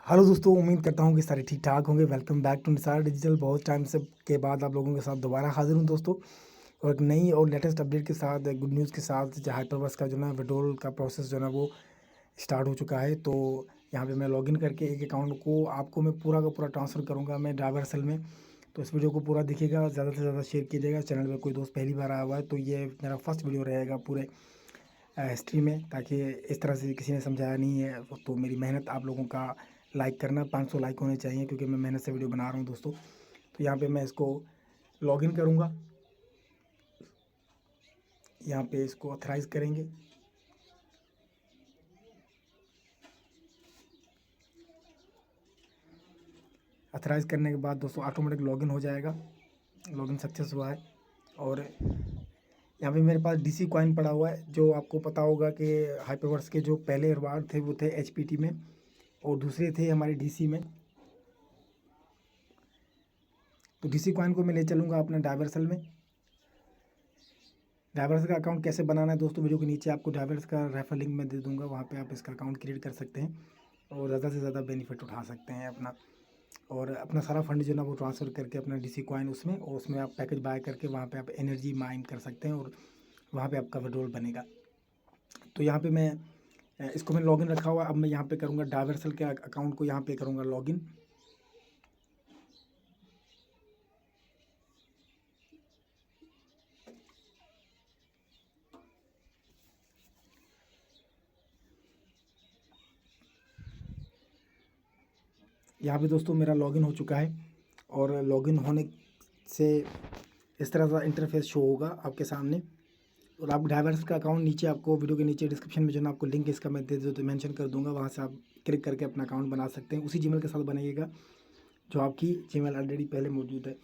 Hello दोस्तों, उम्मीद करता हूँ कि सारे ठीक ठाक होंगे। Welcome back to Nisar digital. बहुत टाइम से के बाद आप लोगों के साथ दोबारा हाजिर हूँ दोस्तों, और एक नई और लेटेस्ट अपडेट के साथ, गुड न्यूज़ के साथ। जो हाइपरवर्स का जो ना विड्रॉल का प्रोसेस जो ना वो स्टार्ट हो चुका है। तो यहाँ पे मैं लॉगिन करके एक अकाउंट को आपको मैं पूरा का पूरा ट्रांसफ़र करूँगा मैं डाइवर्सल में। तो इस वीडियो को पूरा देखिएगा, ज़्यादा से ज़्यादा शेयर कीजिएगा। चैनल में कोई दोस्त पहली बार आया हुआ है तो ये मेरा फर्स्ट वीडियो रहेगा पूरे हिस्ट्री में, ताकि इस तरह से किसी ने समझाया नहीं है। तो मेरी मेहनत आप लोगों का लाइक करना, 500 लाइक होने चाहिए, क्योंकि मैं मेहनत से वीडियो बना रहा हूँ दोस्तों। तो यहाँ पे मैं इसको लॉगिन करूँगा, यहाँ पे इसको ऑथराइज़ करेंगे। ऑथराइज़ करने के बाद दोस्तों ऑटोमेटिक लॉगिन हो जाएगा। लॉगिन सक्सेस हुआ है। और यहाँ पे मेरे पास डीसी कॉइन पड़ा हुआ है। जो आपको पता होगा कि हाइपरवर्स के जो पहले रिवार्ड थे वो थे एचपीटी में, और दूसरे थे हमारे डीसी में। तो डीसी कॉइन को मैं ले चलूँगा अपना डाइवर्सल में। डाइवर्स का अकाउंट कैसे बनाना है दोस्तों, वीडियो के नीचे आपको डाइवर्स का रेफर लिंक मैं दे दूंगा, वहाँ पे आप इसका अकाउंट क्रिएट कर सकते हैं और ज़्यादा से ज़्यादा बेनिफिट उठा सकते हैं अपना। और अपना सारा फंड जो ना वो ट्रांसफ़र करके अपना डीसी कॉइन उसमें, और उसमें आप पैकेज बाय करके वहाँ पे आप एनर्जी माइन कर सकते हैं, और वहाँ पे आपका विड्रॉल बनेगा। तो यहाँ पे मैं इसको मैं लॉगिन रखा हुआ। अब मैं यहाँ पे करूँगा डाइवर्सल के अकाउंट को यहाँ पे करूँगा लॉगिन। यहाँ पे दोस्तों मेरा लॉगिन हो चुका है, और लॉगिन होने से इस तरह का इंटरफेस शो होगा आपके सामने। और आप डाइवर्स का अकाउंट नीचे आपको वीडियो के नीचे डिस्क्रिप्शन में जो ना आपको लिंक इसका मैं दे दो तो मेंशन कर दूंगा, वहाँ से आप क्लिक करके अपना अकाउंट बना सकते हैं। उसी जीमेल के साथ बनाइएगा जो आपकी जीमेल ऑलरेडी पहले मौजूद है।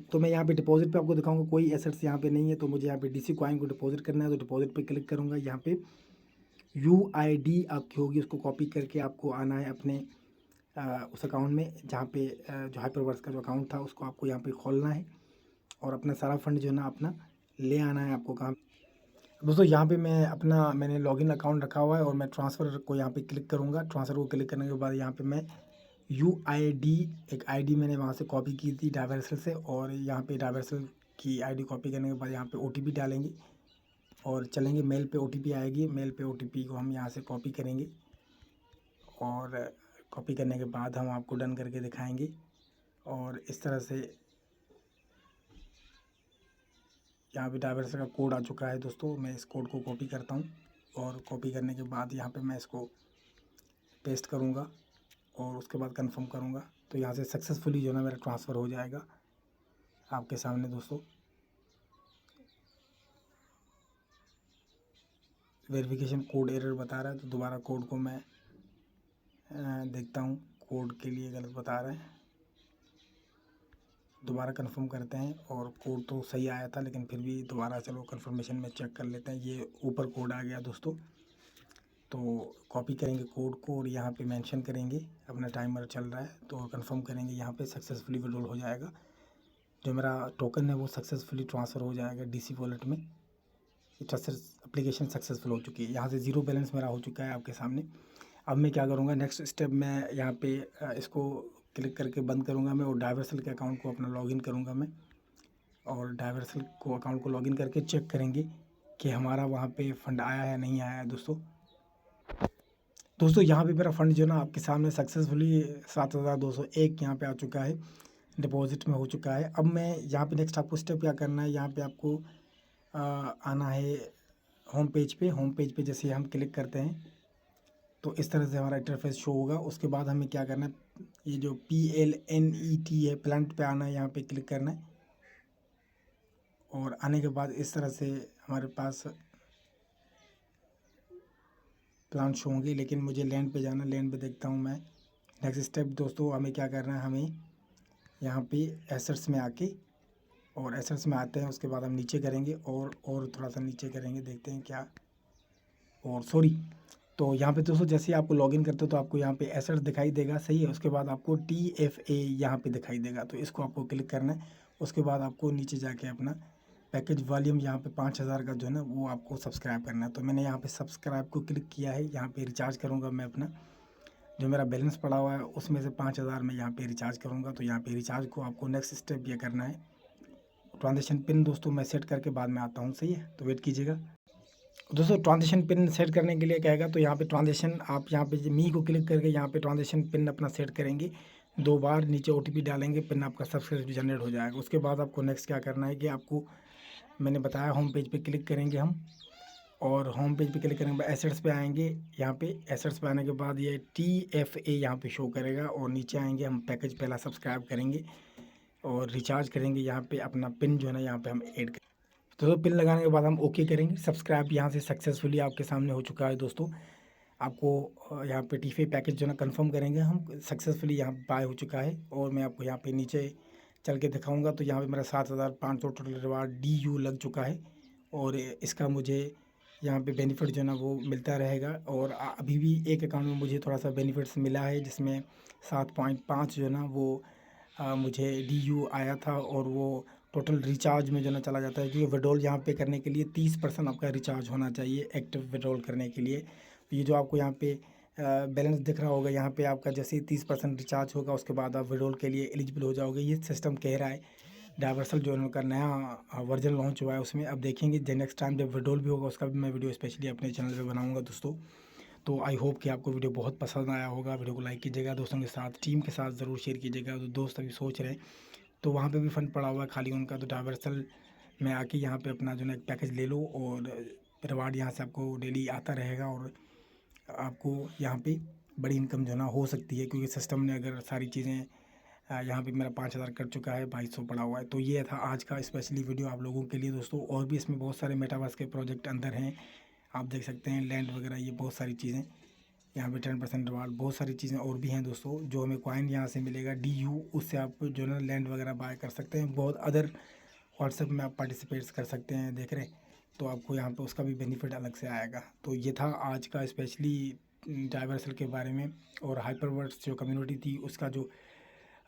तो मैं यहाँ पे डिपॉजिट पे आपको दिखाऊंगा, कोई एसेट्स यहाँ पे नहीं है। तो मुझे यहाँ पे डीसी कॉइन को डिपॉजिट करना है, तो डिपॉजिट पे क्लिक करूँगा। यहाँ पे यूआईडी आपकी होगी, उसको कॉपी करके आपको आना है अपने उस अकाउंट में, जहाँ पे जो हाइपरवर्स का जो अकाउंट था उसको आपको यहाँ पे खोलना है, और अपना सारा फंड जो है ना अपना ले आना है आपको। काम दोस्तों यहाँ पे मैंने लॉगिन अकाउंट रखा हुआ है, और मैं ट्रांसफ़र को यहाँ पे क्लिक करूँगा। ट्रांसफ़र को क्लिक करने के बाद यहाँ पे मैं यूआईडी, एक आईडी मैंने वहाँ से कॉपी की थी डाइवर्सल से, और यहाँ पे डाइवर्सल की आईडी कॉपी करने के बाद यहाँ पे ओटीपी डालेंगे और चलेंगे। मेल पे ओटीपी आएगी, मेल पे ओटीपी को हम यहाँ से कॉपी करेंगे, और कॉपी करने के बाद हम आपको डन करके दिखाएंगे। और इस तरह से यहाँ पे डाइवर्सल का कोड आ चुका है दोस्तों। मैं इस कोड को कॉपी करता हूँ, और कॉपी करने के बाद यहाँ पे मैं इसको पेस्ट करूँगा, और उसके बाद कंफर्म करूँगा। तो यहाँ से सक्सेसफुली जो है ना मेरा ट्रांसफ़र हो जाएगा आपके सामने दोस्तों। वेरिफिकेशन कोड एरर बता रहा है, तो दोबारा कोड को मैं देखता हूँ। कोड के लिए गलत बता रहा है, दोबारा कंफर्म करते हैं। और कोड तो सही आया था, लेकिन फिर भी दोबारा चलो कंफर्मेशन में चेक कर लेते हैं। ये ऊपर कोड आ गया दोस्तों, तो कॉपी करेंगे कोड को, और यहाँ पे मेंशन करेंगे। अपना टाइमर चल रहा है तो कंफर्म करेंगे, यहाँ पे सक्सेसफुली विड्रॉल हो जाएगा। जो मेरा टोकन है वो सक्सेसफुली ट्रांसफ़र हो जाएगा डीसी वॉलेट में। एप्लीकेशन सक्सेसफुल हो चुकी है। यहाँ से ज़ीरो बैलेंस मेरा हो चुका है आपके सामने। अब मैं क्या करूँगा, नेक्स्ट स्टेप मैं यहाँ पे इसको क्लिक करके बंद करूँगा मैं, और डाइवर्सल के अकाउंट को अपना लॉगिन करूँगा मैं। और डाइवर्सल को अकाउंट को लॉगिन करके चेक करेंगे कि हमारा वहाँ पे फ़ंड आया है नहीं आया है दोस्तों। यहाँ पे मेरा फ़ंड जो ना आपके सामने सक्सेसफुली 7201 यहाँ पे आ चुका है, डिपॉजिट में हो चुका है। अब मैं यहाँ पे नेक्स्ट आपको स्टेप क्या करना है, यहाँ पे आपको आना है होम पेज पे। होम पेज पे जैसे हम क्लिक करते हैं तो इस तरह से हमारा इंटरफेस शो होगा। उसके बाद हमें क्या करना है, ये जो PLNET है, प्लांट पे आना है, यहाँ पे क्लिक करना है। और आने के बाद इस तरह से हमारे पास प्लांट शो होंगे, लेकिन मुझे लैंड पे जाना, लैंड पे देखता हूँ मैं। नेक्स्ट स्टेप दोस्तों हमें क्या करना है, हमें यहाँ पे एसेट्स में आके, और एसेट्स में आते हैं उसके बाद हम नीचे करेंगे, और थोड़ा सा नीचे करेंगे, देखते हैं क्या। और सॉरी, तो यहाँ पे दोस्तों जैसे ही आपको लॉगिन करते हो तो आपको यहाँ पे एसेट्स दिखाई देगा, सही है। उसके बाद आपको TFA यहाँ पे दिखाई देगा, तो इसको आपको क्लिक करना है। उसके बाद आपको नीचे जाके अपना पैकेज वॉल्यूम यहाँ पे 5000 का जो है ना वो आपको सब्सक्राइब करना है। तो मैंने यहाँ पे सब्सक्राइब को क्लिक किया है। यहाँ पे रिचार्ज करूँगा मैं अपना जो मेरा बैलेंस पड़ा हुआ है उसमें से 5,000 मैं यहाँ पे रिचार्ज करूँगा। तो यहाँ पे रिचार्ज को आपको नेक्स्ट स्टेप ये करना है, ट्रांजेक्शन पिन दोस्तों मैं सेट करके बाद में आता हूँ, सही है, तो वेट कीजिएगा। दोस्तों ट्रांजेक्शन पिन सेट करने के लिए कहेगा तो यहाँ पे ट्रांजेक्शन आप यहाँ पे मी को क्लिक करके यहाँ पे ट्रांजेक्शन पिन अपना सेट करेंगे, 2 बार नीचे OTP डालेंगे, पिन आपका सक्सेसफुल जनरेट हो जाएगा। उसके बाद आपको नेक्स्ट क्या करना है कि आपको मैंने बताया होम पेज पे क्लिक करेंगे हम, और होम पेज पे क्लिक करने के बाद एसेट्स पे आएंगे। यहाँ पे एसेट्स पे आने के बाद ये TFA यहाँ पे शो करेगा, और नीचे आएंगे हम पैकेज पहला सब्सक्राइब करेंगे और रिचार्ज करेंगे। यहाँ पे अपना पिन जो है ना यहाँ पे हम ऐड करेंगे। तो पिन लगाने के बाद हम ओके करेंगे। सब्सक्राइब यहाँ से सक्सेसफुली आपके सामने हो चुका है दोस्तों। आपको यहाँ पे TFA पैकेज जो है ना कन्फर्म करेंगे हम, सक्सेसफुली यहाँ बाय हो चुका है। और मैं आपको यहाँ पे नीचे चल के दिखाऊंगा तो यहाँ पे मेरा 7,500 टोटल रिवार्ड DU लग चुका है, और इसका मुझे यहाँ पे बेनिफिट जो है ना वो मिलता रहेगा। और अभी भी एक अकाउंट में मुझे थोड़ा सा बेनिफिट्स मिला है, जिसमें 7.5 जो है ना वो मुझे DU आया था, और वो टोटल रिचार्ज में जो ना चला जाता है। क्योंकि विड्रॉल यहाँ पे करने के लिए 30% आपका रिचार्ज होना चाहिए एक्टिव विड्रॉल करने के लिए। ये जो आपको यहाँ पे बैलेंस दिख रहा होगा, यहाँ पे आपका जैसे ही 30% रिचार्ज होगा उसके बाद आप विड्रॉल के लिए एलिजिबल हो जाओगे। ये सिस्टम कह रहा है। डाइवर्सल जो उनका नया वर्जन लॉन्च हुआ है उसमें अब देखेंगे। जब नेक्स्ट टाइम जब विड्रॉल भी होगा उसका भी मैं वीडियो स्पेशली अपने चैनल पे बनाऊंगा दोस्तों। तो आई होप कि आपको वीडियो बहुत पसंद आया होगा। वीडियो को लाइक कीजिएगा, दोस्तों के साथ टीम के साथ ज़रूर शेयर कीजिएगा। तो दोस्त अभी सोच रहे हैं तो वहाँ पे भी फ़ंड पड़ा हुआ है खाली उनका, तो डाइवर्सल में आके यहाँ पे अपना जो है एक पैकेज ले लो, और रिवार्ड यहाँ से आपको डेली आता रहेगा, और आपको यहाँ पे बड़ी इनकम जो है ना हो सकती है। क्योंकि सिस्टम ने अगर सारी चीज़ें यहाँ पे मेरा 5,000 कट चुका है, 2,200 पड़ा हुआ है। तो ये था आज का स्पेशली वीडियो आप लोगों के लिए दोस्तों। और भी इसमें बहुत सारे मेटावर्स के प्रोजेक्ट अंदर हैं, आप देख सकते हैं, लैंड वगैरह, ये बहुत सारी चीज़ें यहाँ पे 10% रिवार्ड, बहुत सारी चीज़ें और भी हैं दोस्तों। जो हमें कॉइन यहाँ से मिलेगा DU, उससे आप जो है ना लैंड वगैरह बाय कर सकते हैं। बहुत अदर व्हाट्सएप में आप पार्टिसिपेट्स कर सकते हैं, देख रहे हैं, तो आपको यहाँ पे उसका भी बेनिफिट अलग से आएगा। तो ये था आज का स्पेशली डाइवर्सल के बारे में। और हाइपरवर्स जो कम्युनिटी थी उसका जो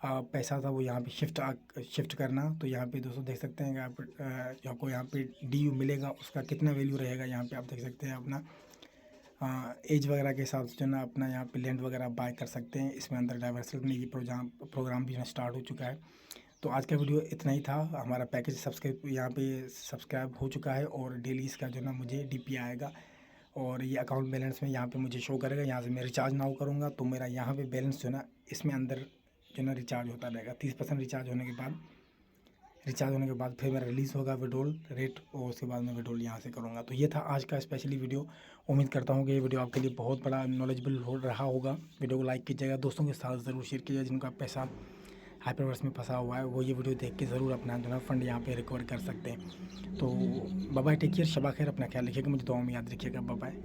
पैसा था वो यहाँ पे शिफ्ट करना। तो यहाँ पे दोस्तों देख सकते हैं कि आपको यहाँ पे DU मिलेगा, उसका कितना वैल्यू रहेगा यहाँ पे आप देख सकते हैं। अपना एज वगैरह के हिसाब से जो ना अपना यहाँ पे लैंड वगैरह बाय कर सकते हैं। इसमें अंदर डाइवर्सल में ये प्रोग्राम भी स्टार्ट हो चुका है। तो आज का वीडियो इतना ही था। हमारा पैकेज सब्सक्राइब हो चुका है, और डेली इसका जो ना मुझे DP आएगा, और ये अकाउंट बैलेंस में यहाँ पे मुझे शो करेगा। यहाँ से मैं रिचार्ज नाउ करूँगा तो मेरा यहाँ पे बैलेंस जो ना इसमें अंदर जो ना रिचार्ज होता रहेगा। 30% रिचार्ज होने के बाद फिर मेरा रिलीज़ होगा विड्रॉल रेट, और उसके बाद मैं विड्रॉल यहाँ से करूँगा। तो ये था आज का स्पेशली वीडियो। उम्मीद करता हूँ कि ये वीडियो आपके लिए बहुत बड़ा नॉलेजेबल हो रहा होगा। वीडियो को लाइक कीजिएगा, दोस्तों के साथ ज़रूर शेयर कीजिएगा। जिनका पैसा हाइपरवर्स में फंसा हुआ है वो ये वीडियो देख के ज़रूर अपना जो है फंड यहाँ पे रिकवर कर सकते हैं। तो बाय बाय, टेक केयर, शबा खैर, अपना ख्याल रखिएगा, मुझे दुआओं में याद रखिएगा। Bye bye.